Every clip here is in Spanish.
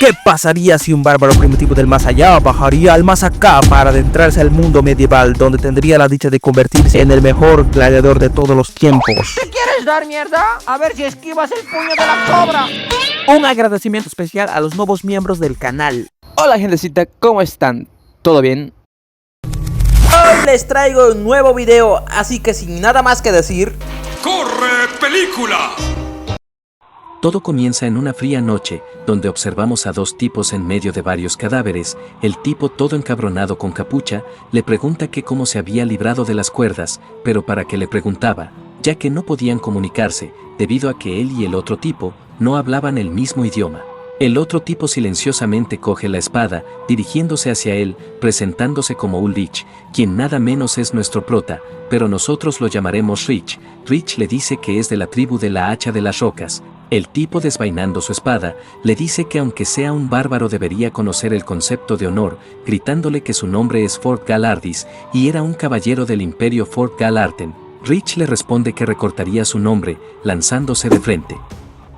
¿Qué pasaría si un bárbaro primitivo del más allá bajaría al más acá para adentrarse al mundo medieval, donde tendría la dicha de convertirse en el mejor gladiador de todos los tiempos? ¿Te quieres dar mierda? A ver si esquivas el puño de la cobra. Un agradecimiento especial a los nuevos miembros del canal. Hola gentecita, ¿cómo están? ¿Todo bien? Hoy les traigo un nuevo video, así que sin nada más que decir... ¡Corre, película! Todo comienza en una fría noche, donde observamos a dos tipos en medio de varios cadáveres. El tipo, todo encabronado con capucha, le pregunta que cómo se había librado de las cuerdas, pero para qué le preguntaba, ya que no podían comunicarse, debido a que él y el otro tipo no hablaban el mismo idioma. El otro tipo silenciosamente coge la espada, dirigiéndose hacia él, presentándose como Ulrich, quien nada menos es nuestro prota, pero nosotros lo llamaremos Rich. Rich le dice que es de la tribu de la hacha de las rocas. El tipo, desvainando su espada, le dice que aunque sea un bárbaro debería conocer el concepto de honor, gritándole que su nombre es Fort Galardis y era un caballero del imperio Fort Galarten. Rich le responde que recortaría su nombre, lanzándose de frente.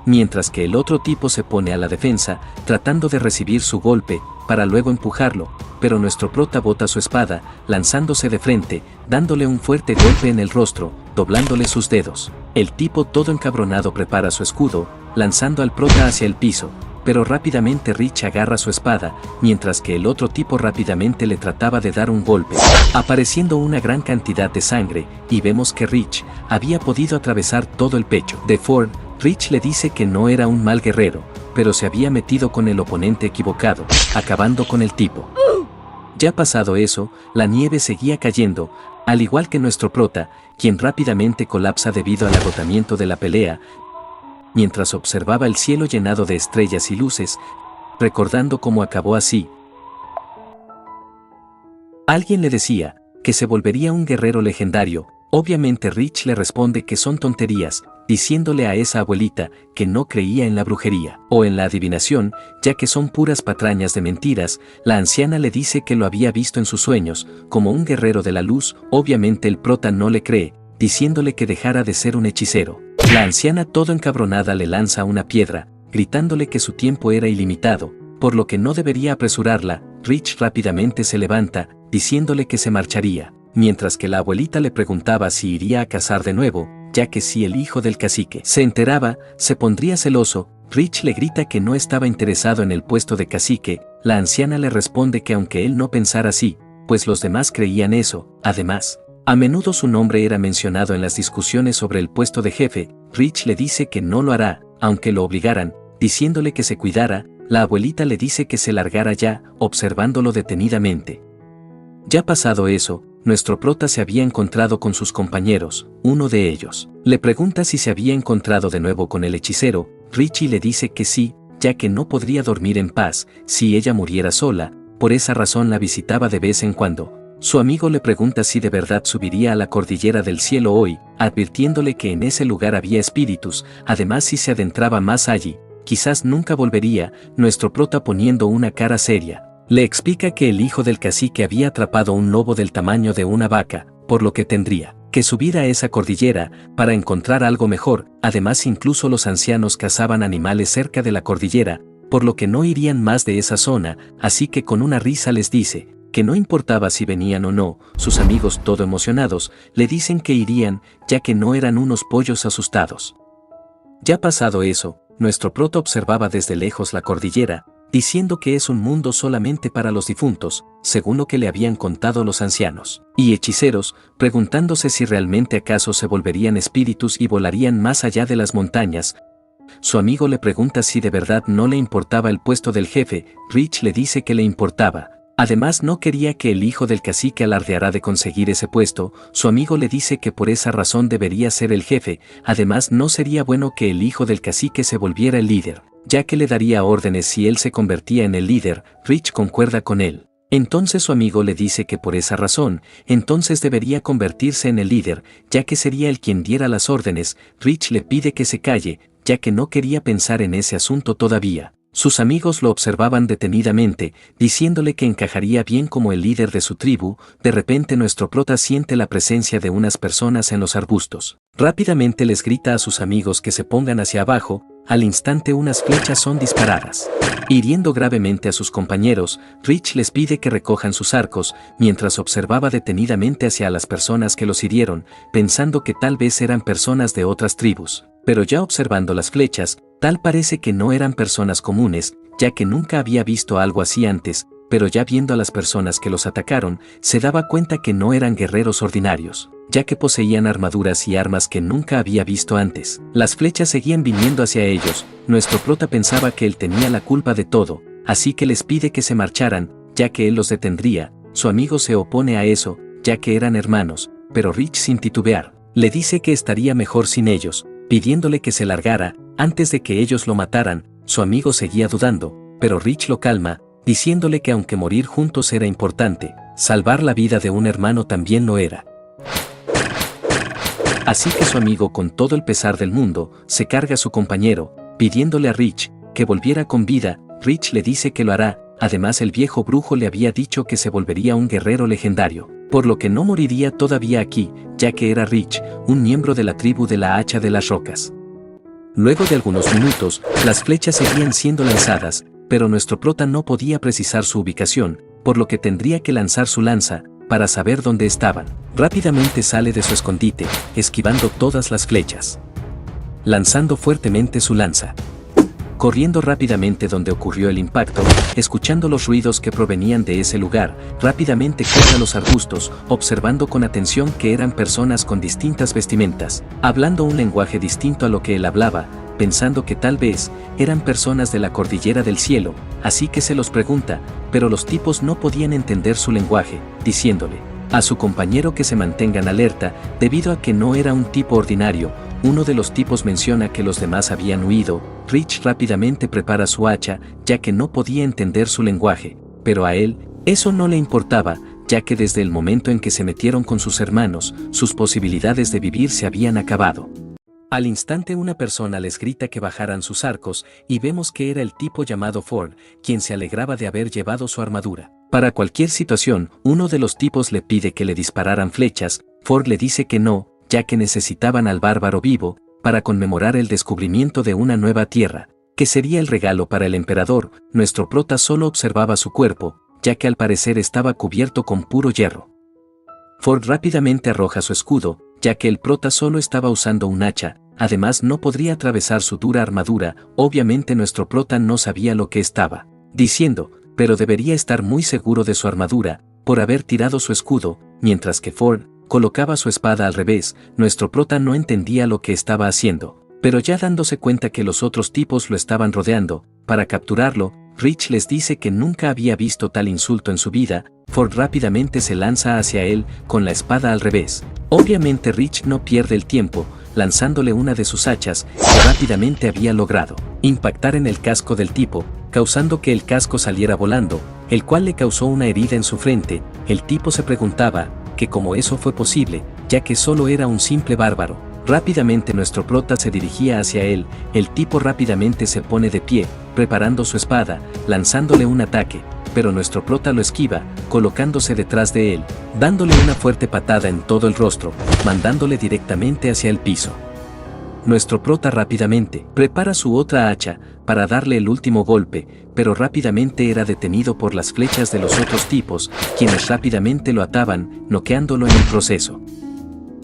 Mientras que el otro tipo se pone a la defensa, tratando de recibir su golpe, para luego empujarlo, pero nuestro prota bota su espada, lanzándose de frente, dándole un fuerte golpe en el rostro, doblándole sus dedos. El tipo, todo encabronado, prepara su escudo, lanzando al prota hacia el piso, pero rápidamente Rich agarra su espada, mientras que el otro tipo rápidamente le trataba de dar un golpe, apareciendo una gran cantidad de sangre, y vemos que Rich había podido atravesar todo el pecho de Ford. Rich le dice que no era un mal guerrero, pero se había metido con el oponente equivocado, acabando con el tipo. Ya pasado eso, la nieve seguía cayendo, al igual que nuestro prota, quien rápidamente colapsa debido al agotamiento de la pelea, mientras observaba el cielo llenado de estrellas y luces, recordando cómo acabó así. Alguien le decía que se volvería un guerrero legendario. Obviamente Rich le responde que son tonterías, diciéndole a esa abuelita que no creía en la brujería o en la adivinación, ya que son puras patrañas de mentiras. La anciana le dice que lo había visto en sus sueños, como un guerrero de la luz. Obviamente el prota no le cree, diciéndole que dejara de ser un hechicero. La anciana, todo encabronada, le lanza una piedra, gritándole que su tiempo era ilimitado, por lo que no debería apresurarla. Rich rápidamente se levanta, diciéndole que se marcharía, mientras que la abuelita le preguntaba si iría a cazar de nuevo, ya que si el hijo del cacique se enteraba, se pondría celoso. Rich le grita que no estaba interesado en el puesto de cacique. La anciana le responde que aunque él no pensara así, pues los demás creían eso. Además, a menudo su nombre era mencionado en las discusiones sobre el puesto de jefe. Rich le dice que no lo hará, aunque lo obligaran, diciéndole que se cuidara. La abuelita le dice que se largara ya, observándolo detenidamente. Ya pasado eso, nuestro prota se había encontrado con sus compañeros. Uno de ellos le pregunta si se había encontrado de nuevo con el hechicero. Richie le dice que sí, ya que no podría dormir en paz si ella muriera sola, por esa razón la visitaba de vez en cuando. Su amigo le pregunta si de verdad subiría a la cordillera del cielo hoy, advirtiéndole que en ese lugar había espíritus. Además, si se adentraba más allí, quizás nunca volvería. Nuestro prota, poniendo una cara seria, le explica que el hijo del cacique había atrapado un lobo del tamaño de una vaca, por lo que tendría que subir a esa cordillera para encontrar algo mejor. Además, incluso los ancianos cazaban animales cerca de la cordillera, por lo que no irían más de esa zona, así que con una risa les dice que no importaba si venían o no. Sus amigos, todo emocionados, le dicen que irían, ya que no eran unos pollos asustados. Ya pasado eso, nuestro prota observaba desde lejos la cordillera, diciendo que es un mundo solamente para los difuntos, según lo que le habían contado los ancianos y hechiceros, preguntándose si realmente acaso se volverían espíritus y volarían más allá de las montañas. Su amigo le pregunta si de verdad no le importaba el puesto del jefe. Rich le dice que le importaba. Además, no quería que el hijo del cacique alardeara de conseguir ese puesto. Su amigo le dice que por esa razón debería ser el jefe. Además, no sería bueno que el hijo del cacique se volviera el líder, ya que le daría órdenes si él se convertía en el líder. Rich concuerda con él. Entonces su amigo le dice que por esa razón, entonces debería convertirse en el líder, ya que sería él quien diera las órdenes. Rich le pide que se calle, ya que no quería pensar en ese asunto todavía. Sus amigos lo observaban detenidamente, diciéndole que encajaría bien como el líder de su tribu. De repente nuestro prota siente la presencia de unas personas en los arbustos. Rápidamente les grita a sus amigos que se pongan hacia abajo. al instante unas flechas son disparadas. Hiriendo gravemente a sus compañeros, Rich les pide que recojan sus arcos, mientras observaba detenidamente hacia las personas que los hirieron, pensando que tal vez eran personas de otras tribus. Pero ya observando las flechas, tal parece que no eran personas comunes, ya que nunca había visto algo así antes, pero ya viendo a las personas que los atacaron, se daba cuenta que no eran guerreros ordinarios, ya que poseían armaduras y armas que nunca había visto antes. Las flechas seguían viniendo hacia ellos. Nuestro prota pensaba que él tenía la culpa de todo, así que les pide que se marcharan, ya que él los detendría. Su amigo se opone a eso, ya que eran hermanos, pero Rich, sin titubear, le dice que estaría mejor sin ellos, pidiéndole que se largara antes de que ellos lo mataran. Su amigo seguía dudando, pero Rich lo calma, diciéndole que aunque morir juntos era importante, salvar la vida de un hermano también lo era. Así que su amigo, con todo el pesar del mundo, se carga a su compañero, pidiéndole a Rich que volviera con vida. Rich le dice que lo hará. Además, el viejo brujo le había dicho que se volvería un guerrero legendario, por lo que no moriría todavía aquí, ya que era Rich, un miembro de la tribu de la Hacha de las Rocas. Luego de algunos minutos, las flechas seguían siendo lanzadas, pero nuestro prota no podía precisar su ubicación, por lo que tendría que lanzar su lanza para saber dónde estaban. Rápidamente sale de su escondite, esquivando todas las flechas, lanzando fuertemente su lanza. Corriendo rápidamente donde ocurrió el impacto, escuchando los ruidos que provenían de ese lugar, rápidamente corta los arbustos, observando con atención que eran personas con distintas vestimentas, hablando un lenguaje distinto a lo que él hablaba, pensando que tal vez eran personas de la cordillera del cielo, así que se los pregunta, pero los tipos no podían entender su lenguaje, diciéndole a su compañero que se mantengan alerta, debido a que no era un tipo ordinario. Uno de los tipos menciona que los demás habían huido. Rich rápidamente prepara su hacha, ya que no podía entender su lenguaje, pero a él eso no le importaba, ya que desde el momento en que se metieron con sus hermanos, sus posibilidades de vivir se habían acabado. Al instante una persona les grita que bajaran sus arcos, y vemos que era el tipo llamado Ford, quien se alegraba de haber llevado su armadura. Para cualquier situación, uno de los tipos le pide que le dispararan flechas. Ford le dice que no, ya que necesitaban al bárbaro vivo, para conmemorar el descubrimiento de una nueva tierra, que sería el regalo para el emperador. Nuestro prota solo observaba su cuerpo, ya que al parecer estaba cubierto con puro hierro. Ford rápidamente arroja su escudo, ya que el prota solo estaba usando un hacha, además no podría atravesar su dura armadura. Obviamente nuestro prota no sabía lo que estaba diciendo, pero debería estar muy seguro de su armadura, por haber tirado su escudo, mientras que Ford colocaba su espada al revés. Nuestro prota no entendía lo que estaba haciendo, pero ya dándose cuenta que los otros tipos lo estaban rodeando para capturarlo, Rich les dice que nunca había visto tal insulto en su vida. Ford rápidamente se lanza hacia él con la espada al revés. Obviamente Rich no pierde el tiempo, lanzándole una de sus hachas, que rápidamente había logrado impactar en el casco del tipo, causando que el casco saliera volando, el cual le causó una herida en su frente. El tipo se preguntaba que cómo eso fue posible, ya que solo era un simple bárbaro. Rápidamente nuestro prota se dirigía hacia él. El tipo rápidamente se pone de pie, preparando su espada, lanzándole un ataque, pero nuestro prota lo esquiva, colocándose detrás de él, dándole una fuerte patada en todo el rostro, mandándole directamente hacia el piso. Nuestro prota rápidamente prepara su otra hacha para darle el último golpe, pero rápidamente era detenido por las flechas de los otros tipos, quienes rápidamente lo ataban, noqueándolo en el proceso.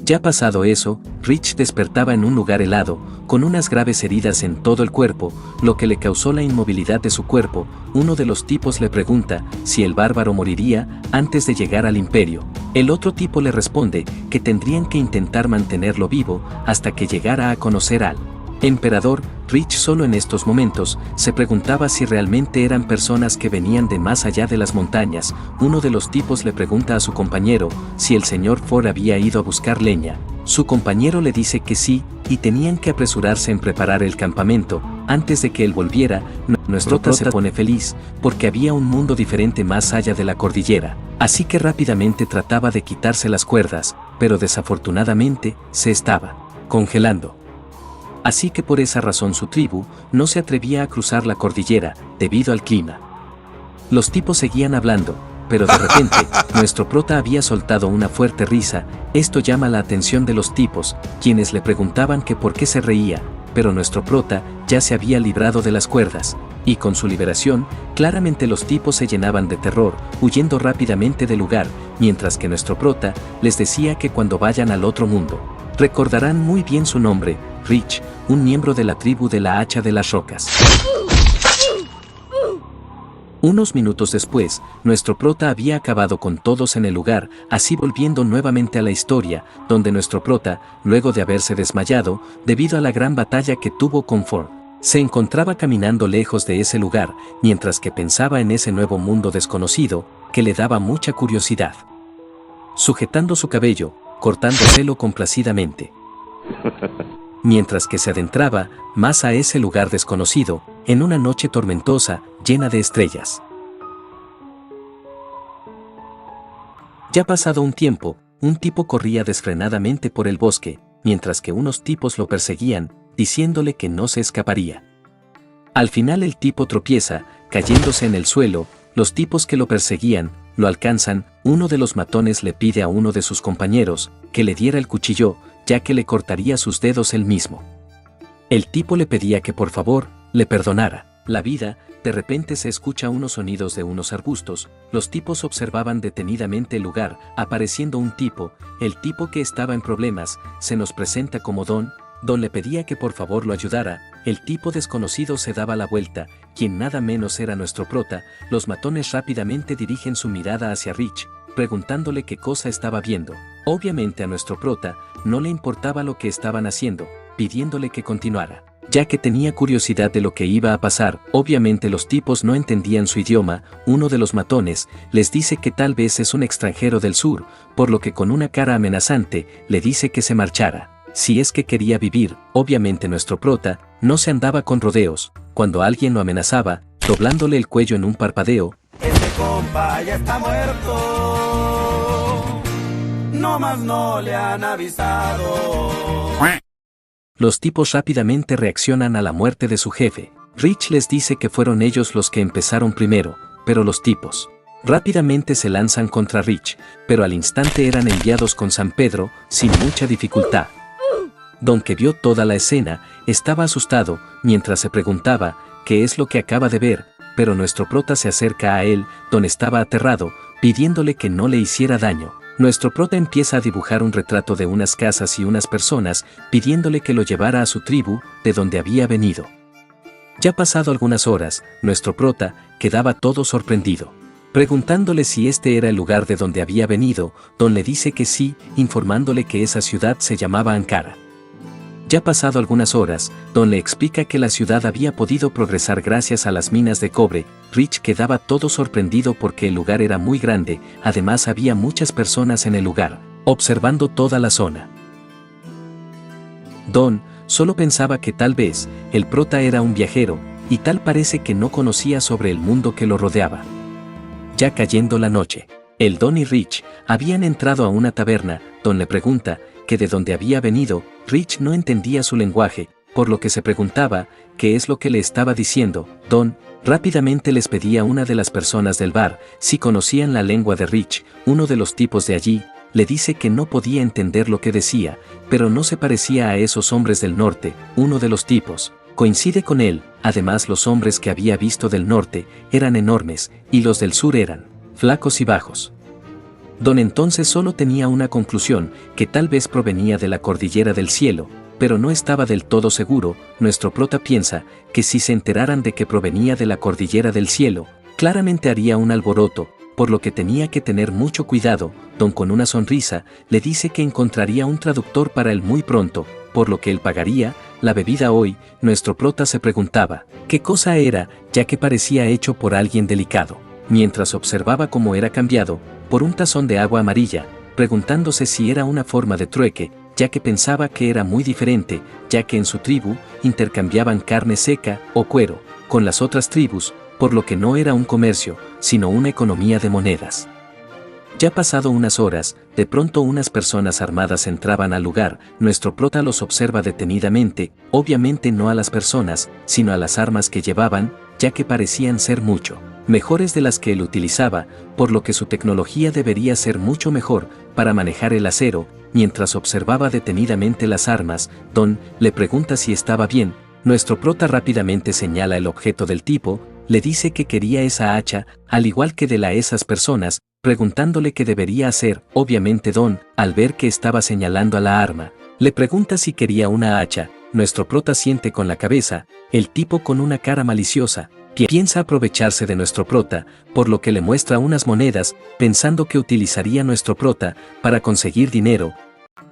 Ya pasado eso, Rich despertaba en un lugar helado, con unas graves heridas en todo el cuerpo, lo que le causó la inmovilidad de su cuerpo. Uno de los tipos le pregunta si el bárbaro moriría antes de llegar al imperio. El otro tipo le responde que tendrían que intentar mantenerlo vivo hasta que llegara a conocer al emperador. Rich solo en estos momentos se preguntaba si realmente eran personas que venían de más allá de las montañas. Uno de los tipos le pregunta a su compañero si el señor Ford había ido a buscar leña. Su compañero le dice que sí, y tenían que apresurarse en preparar el campamento antes de que él volviera. Nuestro prota se pone feliz porque había un mundo diferente más allá de la cordillera, así que rápidamente trataba de quitarse las cuerdas, pero desafortunadamente se estaba congelando. Así que por esa razón su tribu no se atrevía a cruzar la cordillera debido al clima. Los tipos seguían hablando, pero de repente nuestro prota había soltado una fuerte risa. Esto llama la atención de los tipos, quienes le preguntaban que por qué se reía. pero nuestro prota ya se había librado de las cuerdas, y con su liberación, claramente los tipos se llenaban de terror, huyendo rápidamente del lugar, mientras que nuestro prota les decía que cuando vayan al otro mundo, recordarán muy bien su nombre, Rich, un miembro de la tribu de la Hacha de las Rocas. Unos minutos después, nuestro prota había acabado con todos en el lugar, así volviendo nuevamente a la historia, donde nuestro prota, luego de haberse desmayado, debido a la gran batalla que tuvo con Ford, se encontraba caminando lejos de ese lugar, mientras que pensaba en ese nuevo mundo desconocido, que le daba mucha curiosidad. Sujetando su cabello, cortándoselo complacidamente. Mientras que se adentraba más a ese lugar desconocido, en una noche tormentosa, llena de estrellas. Ya pasado un tiempo, un tipo corría desfrenadamente por el bosque, mientras que unos tipos lo perseguían, diciéndole que no se escaparía. Al final el tipo tropieza, cayéndose en el suelo, los tipos que lo perseguían, lo alcanzan, uno de los matones le pide a uno de sus compañeros, que le diera el cuchillo, ya que le cortaría sus dedos él mismo. El tipo le pedía que por favor, le perdonara la vida. De repente se escucha unos sonidos de unos arbustos, los tipos observaban detenidamente el lugar, apareciendo un tipo, el tipo que estaba en problemas, se nos presenta como Don le pedía que por favor lo ayudara, el tipo desconocido se daba la vuelta, quien nada menos era nuestro prota, los matones rápidamente dirigen su mirada hacia Rich, preguntándole qué cosa estaba viendo. Obviamente a nuestro prota no le importaba lo que estaban haciendo, pidiéndole que continuara, ya que tenía curiosidad de lo que iba a pasar. Obviamente los tipos no entendían su idioma, uno de los matones les dice que tal vez es un extranjero del sur, por lo que con una cara amenazante le dice que se marchara, si es que quería vivir. Obviamente nuestro prota no se andaba con rodeos, cuando alguien lo amenazaba, doblándole el cuello en un parpadeo. Este compa ya está muerto, no más no le han avisado. Los tipos rápidamente reaccionan a la muerte de su jefe. Rich les dice que fueron ellos los que empezaron primero, pero los tipos rápidamente se lanzan contra Rich, pero al instante eran enviados con San Pedro, sin mucha dificultad. Don, que vio toda la escena, estaba asustado, mientras se preguntaba qué es lo que acaba de ver, pero nuestro prota se acerca a él, Don estaba aterrado, pidiéndole que no le hiciera daño. Nuestro prota empieza a dibujar un retrato de unas casas y unas personas, pidiéndole que lo llevara a su tribu, de donde había venido. Ya pasado algunas horas, nuestro prota quedaba todo sorprendido, preguntándole si este era el lugar de donde había venido. Don le dice que sí, informándole que esa ciudad se llamaba Ankara. Ya pasado algunas horas, Don le explica que la ciudad había podido progresar gracias a las minas de cobre. Rich quedaba todo sorprendido porque el lugar era muy grande, además había muchas personas en el lugar, observando toda la zona. Don solo pensaba que tal vez el prota era un viajero, y tal parece que no conocía sobre el mundo que lo rodeaba. Ya cayendo la noche, el Don y Rich habían entrado a una taberna. Don le pregunta que de dónde había venido. Rich no entendía su lenguaje, por lo que se preguntaba qué es lo que le estaba diciendo. Don rápidamente les pedía a una de las personas del bar si conocían la lengua de Rich. Uno de los tipos de allí le dice que no podía entender lo que decía, pero no se parecía a esos hombres del norte. Uno de los tipos coincide con él. Además, los hombres que había visto del norte eran enormes, y los del sur eran flacos y bajos. Don entonces solo tenía una conclusión, que tal vez provenía de la cordillera del cielo, pero no estaba del todo seguro. Nuestro prota piensa que si se enteraran de que provenía de la cordillera del cielo, claramente haría un alboroto, por lo que tenía que tener mucho cuidado. Don, con una sonrisa, le dice que encontraría un traductor para él muy pronto, por lo que él pagaría la bebida hoy. Nuestro prota se preguntaba qué cosa era, ya que parecía hecho por alguien delicado, mientras observaba cómo era cambiado por un tazón de agua amarilla, preguntándose si era una forma de trueque, ya que pensaba que era muy diferente, ya que en su tribu intercambiaban carne seca o cuero con las otras tribus, por lo que no era un comercio, sino una economía de monedas. Ya pasado unas horas, de pronto unas personas armadas entraban al lugar. Nuestro prota los observa detenidamente, obviamente no a las personas, sino a las armas que llevaban, ya que parecían ser mucho mejores de las que él utilizaba, por lo que su tecnología debería ser mucho mejor para manejar el acero. Mientras observaba detenidamente las armas, Don le pregunta si estaba bien. Nuestro prota rápidamente señala el objeto del tipo, le dice que quería esa hacha, al igual que de esas personas, preguntándole qué debería hacer. Obviamente Don, al ver que estaba señalando a la arma, le pregunta si quería una hacha. Nuestro prota siente con la cabeza. El tipo, con una cara maliciosa, piensa aprovecharse de nuestro prota, por lo que le muestra unas monedas, pensando que utilizaría nuestro prota para conseguir dinero.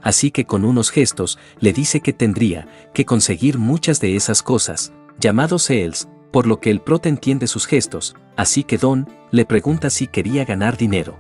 Así que con unos gestos le dice que tendría que conseguir muchas de esas cosas, llamados sales, por lo que el prota entiende sus gestos, así que Don le pregunta si quería ganar dinero.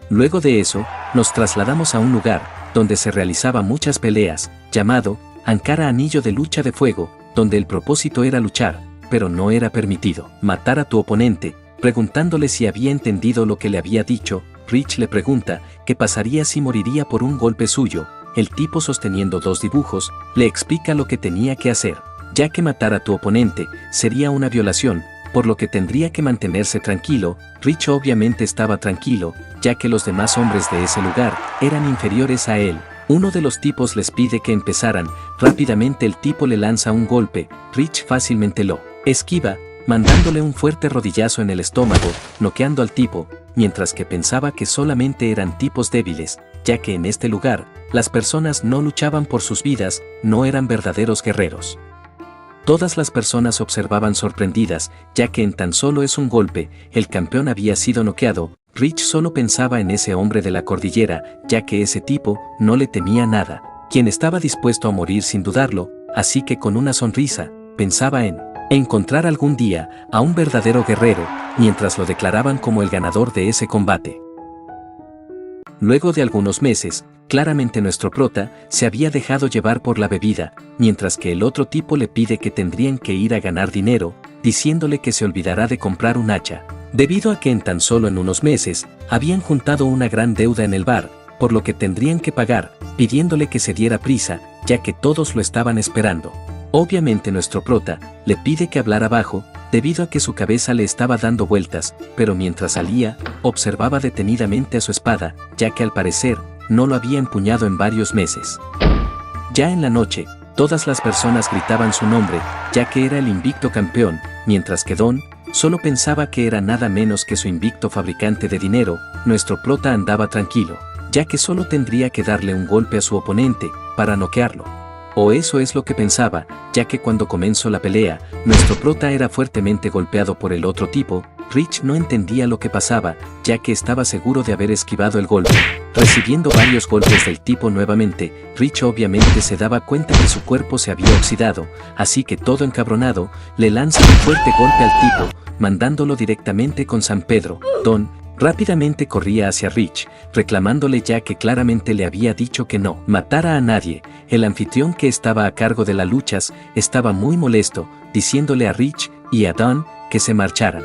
Luego de eso, nos trasladamos a un lugar donde se realizaban muchas peleas, llamado Ankara Anillo de Lucha de Fuego, donde el propósito era luchar, pero no era permitido matar a tu oponente. Preguntándole si había entendido lo que le había dicho, Rich le pregunta qué pasaría si moriría por un golpe suyo. El tipo, sosteniendo dos dibujos, le explica lo que tenía que hacer, ya que matar a tu oponente sería una violación, por lo que tendría que mantenerse tranquilo. Rich obviamente estaba tranquilo, ya que los demás hombres de ese lugar eran inferiores a él. Uno de los tipos les pide que empezaran. Rápidamente el tipo le lanza un golpe. Rich fácilmente lo esquiva, mandándole un fuerte rodillazo en el estómago, noqueando al tipo, mientras que pensaba que solamente eran tipos débiles, ya que en este lugar, las personas no luchaban por sus vidas, no eran verdaderos guerreros. Todas las personas observaban sorprendidas, ya que en tan solo es un golpe, el campeón había sido noqueado. Rich solo pensaba en ese hombre de la cordillera, ya que ese tipo no le temía nada, quien estaba dispuesto a morir sin dudarlo, así que con una sonrisa, pensaba en encontrar algún día a un verdadero guerrero, mientras lo declaraban como el ganador de ese combate. Luego de algunos meses, claramente nuestro prota se había dejado llevar por la bebida, mientras que el otro tipo le pide que tendrían que ir a ganar dinero, diciéndole que se olvidará de comprar un hacha, debido a que en tan solo en unos meses habían juntado una gran deuda en el bar, por lo que tendrían que pagar, pidiéndole que se diera prisa, ya que todos lo estaban esperando. Obviamente nuestro prota le pide que hablara bajo, debido a que su cabeza le estaba dando vueltas, pero mientras salía, observaba detenidamente a su espada, ya que al parecer no lo había empuñado en varios meses. Ya en la noche, todas las personas gritaban su nombre, ya que era el invicto campeón, mientras que Don solo pensaba que era nada menos que su invicto fabricante de dinero. Nuestro prota andaba tranquilo, ya que solo tendría que darle un golpe a su oponente para noquearlo. O eso es lo que pensaba, ya que cuando comenzó la pelea, nuestro prota era fuertemente golpeado por el otro tipo. Rich no entendía lo que pasaba, ya que estaba seguro de haber esquivado el golpe. Recibiendo varios golpes del tipo nuevamente, Rich obviamente se daba cuenta que su cuerpo se había oxidado, así que todo encabronado, le lanza un fuerte golpe al tipo, mandándolo directamente con San Pedro. Don rápidamente corría hacia Rich, reclamándole, ya que claramente le había dicho que no matara a nadie. El anfitrión, que estaba a cargo de las luchas, estaba muy molesto, diciéndole a Rich y a Don que se marcharan.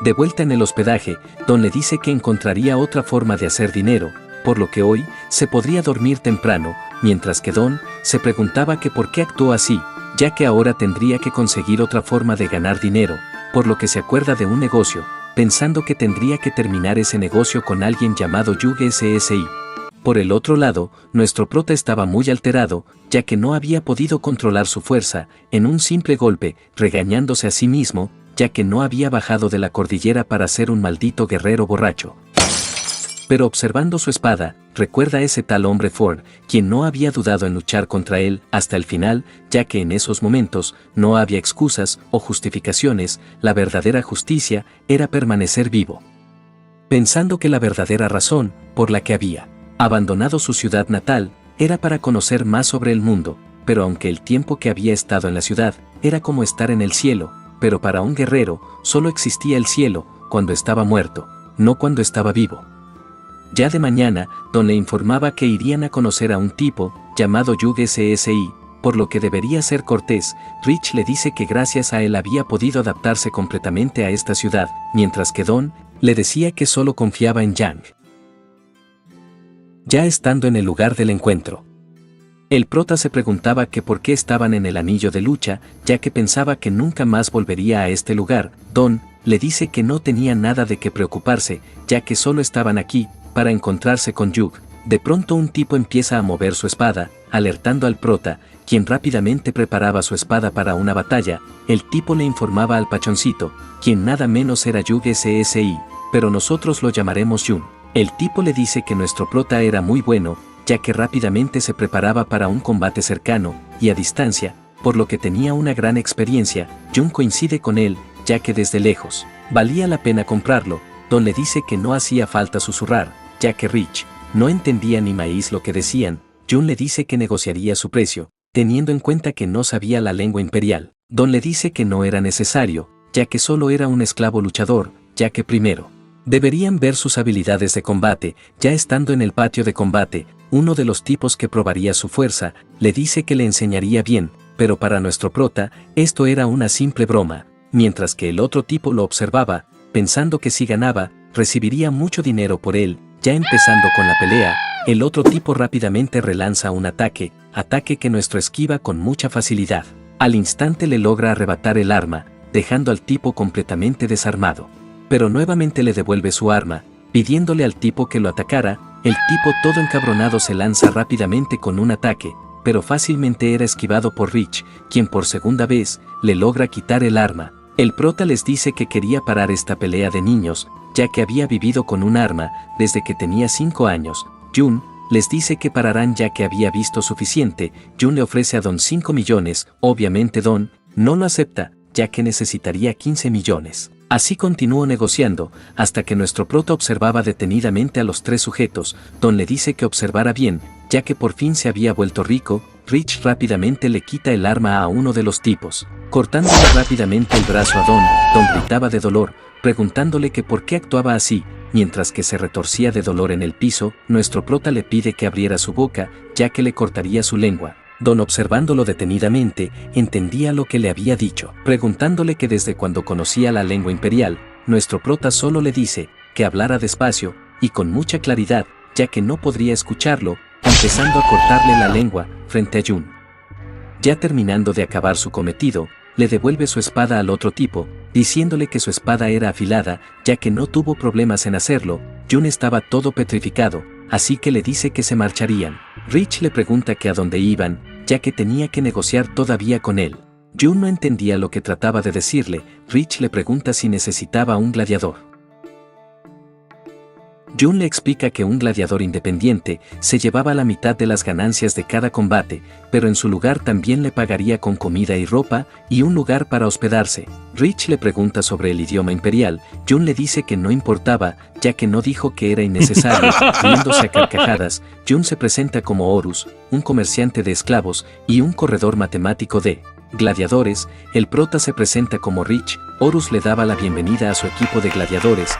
De vuelta en el hospedaje, Don le dice que encontraría otra forma de hacer dinero, por lo que hoy se podría dormir temprano, mientras que Don se preguntaba que por qué actuó así, ya que ahora tendría que conseguir otra forma de ganar dinero, por lo que se acuerda de un negocio, pensando que tendría que terminar ese negocio con alguien llamado Yuge SSI. Por el otro lado, nuestro prota estaba muy alterado, ya que no había podido controlar su fuerza en un simple golpe, regañándose a sí mismo, ya que no había bajado de la cordillera para ser un maldito guerrero borracho. Pero observando su espada, recuerda a ese tal hombre Ford, quien no había dudado en luchar contra él hasta el final, ya que en esos momentos no había excusas o justificaciones. La verdadera justicia era permanecer vivo. Pensando que la verdadera razón por la que había abandonado su ciudad natal era para conocer más sobre el mundo, pero aunque el tiempo que había estado en la ciudad era como estar en el cielo, pero para un guerrero solo existía el cielo cuando estaba muerto, no cuando estaba vivo. Ya de mañana, Don le informaba que irían a conocer a un tipo llamado Yuge SSI, por lo que debería ser cortés. Rich le dice que gracias a él había podido adaptarse completamente a esta ciudad, mientras que Don le decía que solo confiaba en Yang. Ya estando en el lugar del encuentro, El prota se preguntaba que por qué estaban en el anillo de lucha, ya que pensaba que nunca más volvería a este lugar. Don le dice que no tenía nada de qué preocuparse, ya que solo estaban aquí para encontrarse con Yug. De pronto un tipo empieza a mover su espada, alertando al prota, quien rápidamente preparaba su espada para una batalla. El tipo le informaba al pachoncito, quien nada menos era Yug SSI, pero nosotros lo llamaremos Jun. El tipo le dice que nuestro prota era muy bueno, ya que rápidamente se preparaba para un combate cercano y a distancia, por lo que tenía una gran experiencia. Jun coincide con él, ya que desde lejos valía la pena comprarlo. Don le dice que no hacía falta susurrar, ya que Rich no entendía ni maíz lo que decían. Jun le dice que negociaría su precio, teniendo en cuenta que no sabía la lengua imperial. Don le dice que no era necesario, ya que solo era un esclavo luchador, ya que primero deberían ver sus habilidades de combate. Ya estando en el patio de combate, uno de los tipos que probaría su fuerza, le dice que le enseñaría bien, pero para nuestro prota, esto era una simple broma, mientras que el otro tipo lo observaba, pensando que si ganaba, recibiría mucho dinero por él. Ya empezando con la pelea, el otro tipo rápidamente relanza un ataque que nuestro esquiva con mucha facilidad. Al instante le logra arrebatar el arma, dejando al tipo completamente desarmado. Pero nuevamente le devuelve su arma, pidiéndole al tipo que lo atacara. El tipo todo encabronado se lanza rápidamente con un ataque, pero fácilmente era esquivado por Rich, quien por segunda vez le logra quitar el arma. El prota les dice que quería parar esta pelea de niños, ya que había vivido con un arma desde que tenía 5 años. Jun les dice que pararán ya que había visto suficiente. Jun le ofrece a Don 5 millones, obviamente Don no lo acepta, ya que necesitaría 15 millones. Así continuó negociando, hasta que nuestro prota observaba detenidamente a los 3 sujetos. Don le dice que observara bien, ya que por fin se había vuelto rico. Rich rápidamente le quita el arma a uno de los tipos, cortándole rápidamente el brazo a Don. Don gritaba de dolor, preguntándole que por qué actuaba así. Mientras que se retorcía de dolor en el piso, nuestro prota le pide que abriera su boca, ya que le cortaría su lengua. Don, observándolo detenidamente, entendía lo que le había dicho, preguntándole que desde cuando conocía la lengua imperial. Nuestro prota solo le dice que hablara despacio y con mucha claridad, ya que no podría escucharlo, empezando a cortarle la lengua frente a Jun. Ya terminando de acabar su cometido, le devuelve su espada al otro tipo, diciéndole que su espada era afilada, ya que no tuvo problemas en hacerlo. Jun estaba todo petrificado, así que le dice que se marcharían. Rich le pregunta que a dónde iban, ya que tenía que negociar todavía con él. Jun no entendía lo que trataba de decirle. Rich le pregunta si necesitaba un gladiador. Jun le explica que un gladiador independiente se llevaba la mitad de las ganancias de cada combate, pero en su lugar también le pagaría con comida y ropa y un lugar para hospedarse. Rich le pregunta sobre el idioma imperial. Jun le dice que no importaba, ya que no dijo que era innecesario. Riéndose a carcajadas, Jun se presenta como Horus, un comerciante de esclavos y un corredor matemático de gladiadores. El prota se presenta como Rich. Horus le daba la bienvenida a su equipo de gladiadores.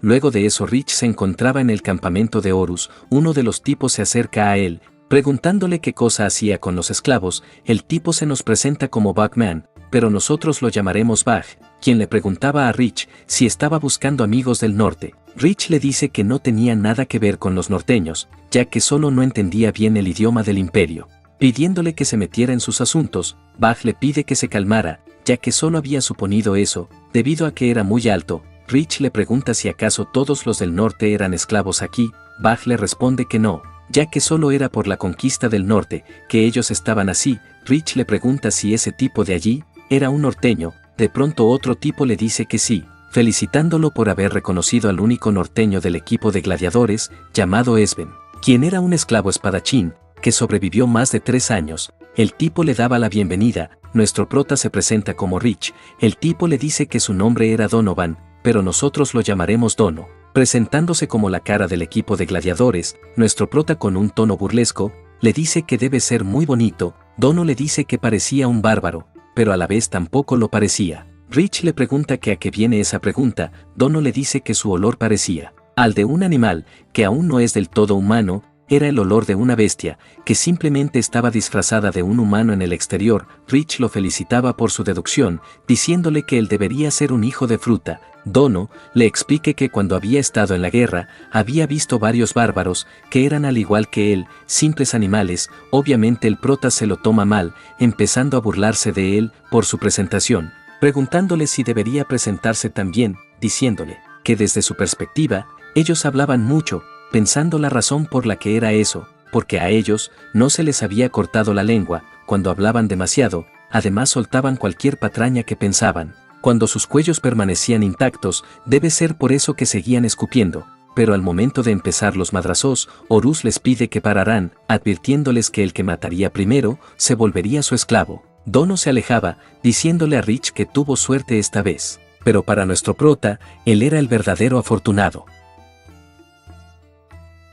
Luego de eso, Rich se encontraba en el campamento de Horus. Uno de los tipos se acerca a él, preguntándole qué cosa hacía con los esclavos. El tipo se nos presenta como Bagman, pero nosotros lo llamaremos Bag, quien le preguntaba a Rich si estaba buscando amigos del norte. Rich le dice que no tenía nada que ver con los norteños, ya que solo no entendía bien el idioma del imperio. Pidiéndole que se metiera en sus asuntos, Bag le pide que se calmara, ya que solo había suponido eso, debido a que era muy alto. Rich le pregunta si acaso todos los del norte eran esclavos aquí. Bag le responde que no, ya que solo era por la conquista del norte que ellos estaban así. Rich le pregunta si ese tipo de allí era un norteño. De pronto otro tipo le dice que sí, felicitándolo por haber reconocido al único norteño del equipo de gladiadores, llamado Esben, quien era un esclavo espadachín que sobrevivió más de 3 años. El tipo le daba la bienvenida. Nuestro prota se presenta como Rich. El tipo le dice que su nombre era Donovan, pero nosotros lo llamaremos Dono. Presentándose como la cara del equipo de gladiadores, nuestro prota con un tono burlesco, le dice que debe ser muy bonito. Dono le dice que parecía un bárbaro, pero a la vez tampoco lo parecía. Rich le pregunta que a qué viene esa pregunta. Dono le dice que su olor parecía al de un animal que aún no es del todo humano. era el olor de una bestia, que simplemente estaba disfrazada de un humano en el exterior. Rich lo felicitaba por su deducción, diciéndole que él debería ser un hijo de fruta. Dono le explique que cuando había estado en la guerra, había visto varios bárbaros, que eran al igual que él, simples animales. Obviamente el prota se lo toma mal, empezando a burlarse de él por su presentación, preguntándole si debería presentarse también, diciéndole que desde su perspectiva, ellos hablaban mucho, pensando la razón por la que era eso, porque a ellos no se les había cortado la lengua cuando hablaban demasiado, además soltaban cualquier patraña que pensaban. Cuando sus cuellos permanecían intactos, debe ser por eso que seguían escupiendo, pero al momento de empezar los madrazos, Horus les pide que pararan, advirtiéndoles que el que mataría primero, se volvería su esclavo. Dono se alejaba, diciéndole a Rich que tuvo suerte esta vez, pero para nuestro prota, él era el verdadero afortunado.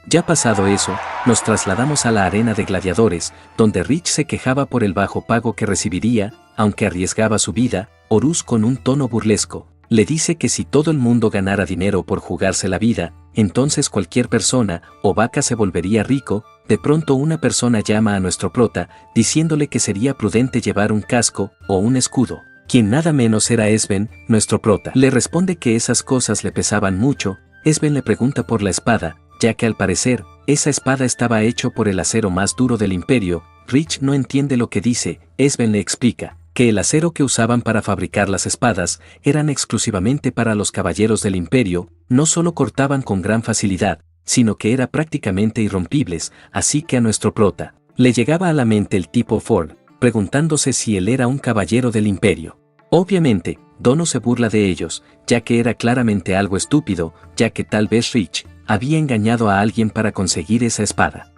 Ya pasado eso, nos trasladamos a la arena de gladiadores, donde Rich se quejaba por el bajo pago que recibiría, aunque arriesgaba su vida. Horus, con un tono burlesco, le dice que si todo el mundo ganara dinero por jugarse la vida, entonces cualquier persona o vaca se volvería rico. De pronto una persona llama a nuestro prota, diciéndole que sería prudente llevar un casco o un escudo, quien nada menos era Esben, nuestro prota. Le responde que esas cosas le pesaban mucho. Esben le pregunta por la espada, ya que al parecer, esa espada estaba hecho por el acero más duro del imperio. Rich no entiende lo que dice. Esben le explica que el acero que usaban para fabricar las espadas eran exclusivamente para los caballeros del imperio, no solo cortaban con gran facilidad, sino que era prácticamente irrompibles, así que a nuestro prota le llegaba a la mente el tipo Ford, preguntándose si él era un caballero del imperio. Obviamente, Dono se burla de ellos, ya que era claramente algo estúpido, ya que tal vez Rich había engañado a alguien para conseguir esa espada.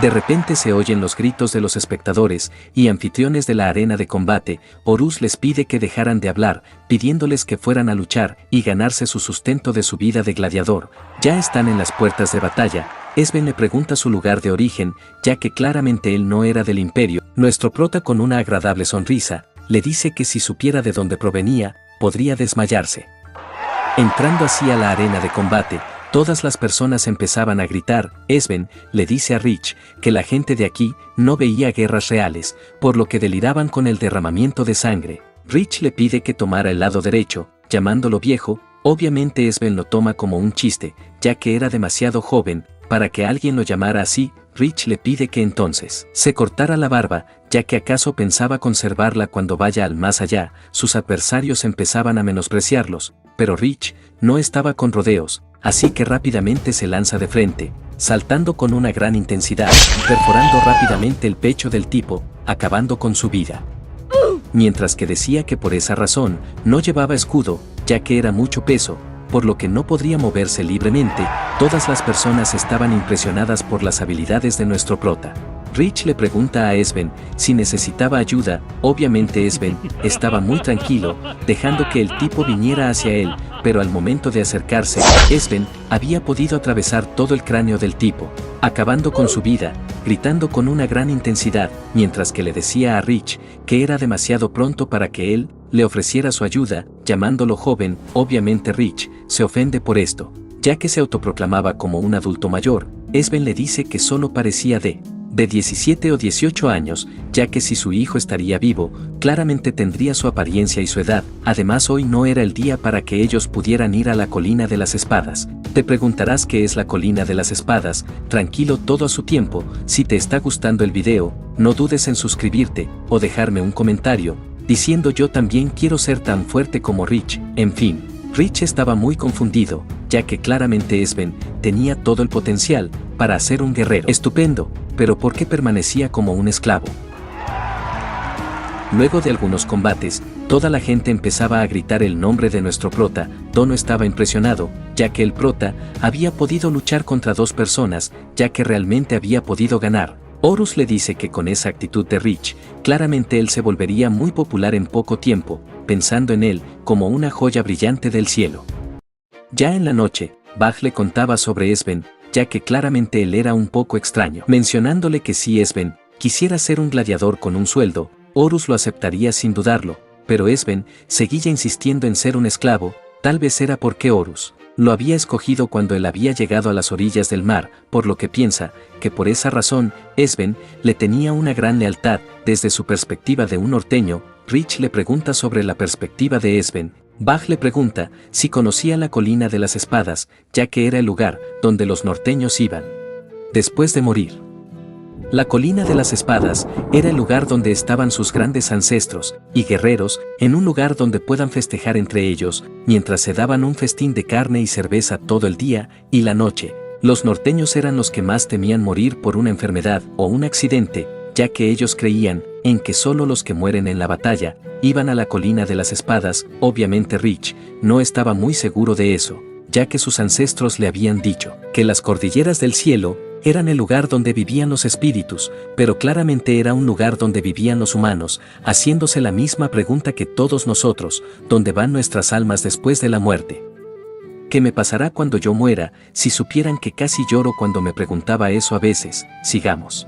De repente se oyen los gritos de los espectadores y anfitriones de la arena de combate. Horus les pide que dejaran de hablar, pidiéndoles que fueran a luchar y ganarse su sustento de su vida de gladiador. Ya están en las puertas de batalla. Esben le pregunta su lugar de origen, ya que claramente él no era del imperio. Nuestro prota, con una agradable sonrisa, le dice que si supiera de dónde provenía, podría desmayarse. Entrando así a la arena de combate, todas las personas empezaban a gritar. Esben le dice a Rich que la gente de aquí no veía guerras reales, por lo que deliraban con el derramamiento de sangre. Rich le pide que tomara el lado derecho, llamándolo viejo. Obviamente Esben lo toma como un chiste, ya que era demasiado joven para que alguien lo llamara así. Rich le pide que entonces se cortara la barba, ya que acaso pensaba conservarla cuando vaya al más allá. Sus adversarios empezaban a menospreciarlos, pero Rich no estaba con rodeos, así que rápidamente se lanza de frente, saltando con una gran intensidad, perforando rápidamente el pecho del tipo, acabando con su vida. Mientras que decía que por esa razón no llevaba escudo, ya que era mucho peso, por lo que no podría moverse libremente. Todas las personas estaban impresionadas por las habilidades de nuestro prota. Rich le pregunta a Esben si necesitaba ayuda. Obviamente Esben estaba muy tranquilo, dejando que el tipo viniera hacia él, pero al momento de acercarse, Esben había podido atravesar todo el cráneo del tipo, acabando con su vida, gritando con una gran intensidad, mientras que le decía a Rich que era demasiado pronto para que él le ofreciera su ayuda, llamándolo joven. Obviamente Rich se ofende por esto, ya que se autoproclamaba como un adulto mayor. Esben le dice que solo parecía de 17 o 18 años, ya que si su hijo estaría vivo, claramente tendría su apariencia y su edad. Además, hoy no era el día para que ellos pudieran ir a la colina de las espadas. Te preguntarás qué es la colina de las espadas. Tranquilo, todo a su tiempo. Si te está gustando el video, no dudes en suscribirte o dejarme un comentario diciendo yo también quiero ser tan fuerte como Rich. En fin, Rich estaba muy confundido, ya que claramente Esben tenía todo el potencial para ser un guerrero estupendo, pero ¿por qué permanecía como un esclavo? Luego de algunos combates, toda la gente empezaba a gritar el nombre de nuestro prota. Dono estaba impresionado, ya que el prota había podido luchar contra dos personas, ya que realmente había podido ganar. Horus le dice que con esa actitud de Rich, claramente él se volvería muy popular en poco tiempo, pensando en él como una joya brillante del cielo. Ya en la noche, Baj le contaba sobre Esben, ya que claramente él era un poco extraño, mencionándole que si Esben quisiera ser un gladiador con un sueldo, Horus lo aceptaría sin dudarlo, pero Esben seguía insistiendo en ser un esclavo. Tal vez era porque Horus Lo había escogido cuando él había llegado a las orillas del mar, por lo que piensa que por esa razón, Esben le tenía una gran lealtad. Desde su perspectiva de un norteño, Rich le pregunta sobre la perspectiva de Esben. Bach le pregunta si conocía la colina de las espadas, ya que era el lugar donde los norteños iban después de morir. La colina de las espadas era el lugar donde estaban sus grandes ancestros y guerreros, en un lugar donde puedan festejar entre ellos, mientras se daban un festín de carne y cerveza todo el día y la noche. Los norteños eran los que más temían morir por una enfermedad o un accidente, ya que ellos creían en que solo los que mueren en la batalla iban a la colina de las espadas. Obviamente Rich no estaba muy seguro de eso, ya que sus ancestros le habían dicho que las cordilleras del cielo eran el lugar donde vivían los espíritus, pero claramente era un lugar donde vivían los humanos, haciéndose la misma pregunta que todos nosotros: ¿dónde van nuestras almas después de la muerte? ¿Qué me pasará cuando yo muera? Si supieran que casi lloro cuando me preguntaba eso a veces. Sigamos.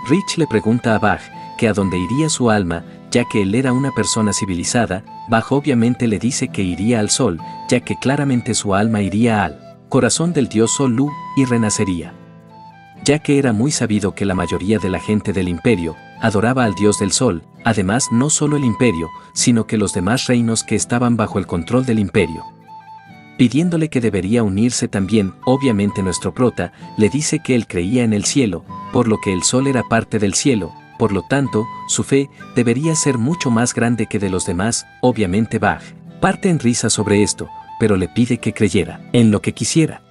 Rich le pregunta a Bach que a dónde iría su alma, ya que él era una persona civilizada. Bach obviamente le dice que iría al sol, ya que claramente su alma iría al corazón del dios Sol Lu y renacería. Ya que era muy sabido que la mayoría de la gente del imperio adoraba al dios del sol, además no solo el imperio, sino que los demás reinos que estaban bajo el control del imperio. Pidiéndole que debería unirse también. Obviamente nuestro prota le dice que él creía en el cielo, por lo que el sol era parte del cielo, por lo tanto, su fe debería ser mucho más grande que de los demás. Obviamente Bach parte en risa sobre esto, pero le pide que creyera en lo que quisiera.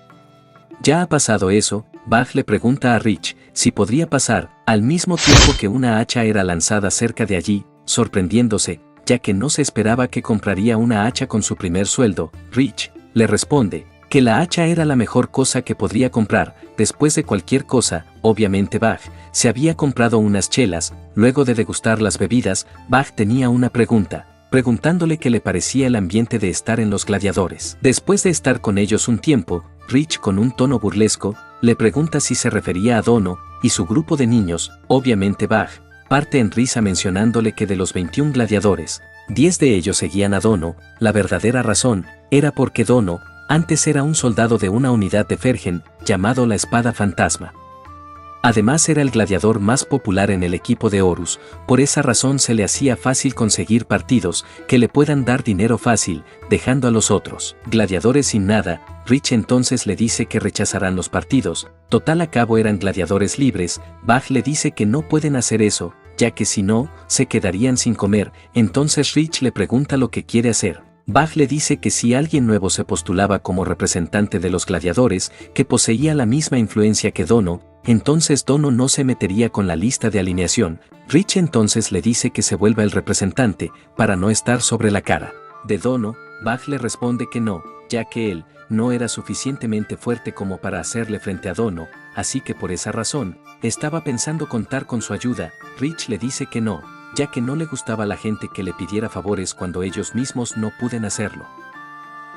Ya ha pasado eso, Bach le pregunta a Rich si podría pasar al mismo tiempo que una hacha era lanzada cerca de allí, sorprendiéndose, ya que no se esperaba que compraría una hacha con su primer sueldo. Rich le responde que la hacha era la mejor cosa que podría comprar, después de cualquier cosa. Obviamente Bach se había comprado unas chelas. Luego de degustar las bebidas, Bach tenía una pregunta, preguntándole qué le parecía el ambiente de estar en los gladiadores. Después de estar con ellos un tiempo, Rich, con un tono burlesco, le pregunta si se refería a Dono y su grupo de niños. Obviamente Bach parte en risa mencionándole que de los 21 gladiadores, 10 de ellos seguían a Dono. La verdadera razón era porque Dono antes era un soldado de una unidad de Fergen llamado la Espada Fantasma. Además era el gladiador más popular en el equipo de Horus. Por esa razón se le hacía fácil conseguir partidos que le puedan dar dinero fácil, dejando a los otros gladiadores sin nada. Rich entonces le dice que rechazarán los partidos, total a cabo eran gladiadores libres. Bach le dice que no pueden hacer eso, ya que si no, se quedarían sin comer. Entonces Rich le pregunta lo que quiere hacer. Bach le dice que si alguien nuevo se postulaba como representante de los gladiadores, que poseía la misma influencia que Dono, entonces Dono no se metería con la lista de alineación. Rich entonces le dice que se vuelva el representante, para no estar sobre la cara de Dono. Bach le responde que no, ya que él no era suficientemente fuerte como para hacerle frente a Dono, así que por esa razón, estaba pensando contar con su ayuda. Rich le dice que no, ya que no le gustaba a la gente que le pidiera favores cuando ellos mismos no pueden hacerlo.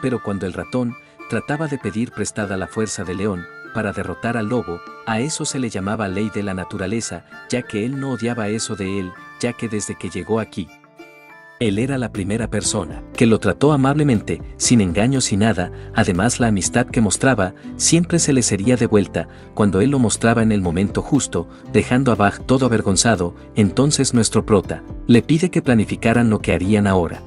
Pero cuando el ratón trataba de pedir prestada la fuerza del león para derrotar al lobo, a eso se le llamaba ley de la naturaleza, ya que él no odiaba eso de él, ya que desde que llegó aquí, él era la primera persona que lo trató amablemente, sin engaños y nada. Además la amistad que mostraba siempre se le sería de vuelta cuando él lo mostraba en el momento justo, dejando a Bach todo avergonzado. Entonces nuestro prota le pide que planificaran lo que harían ahora.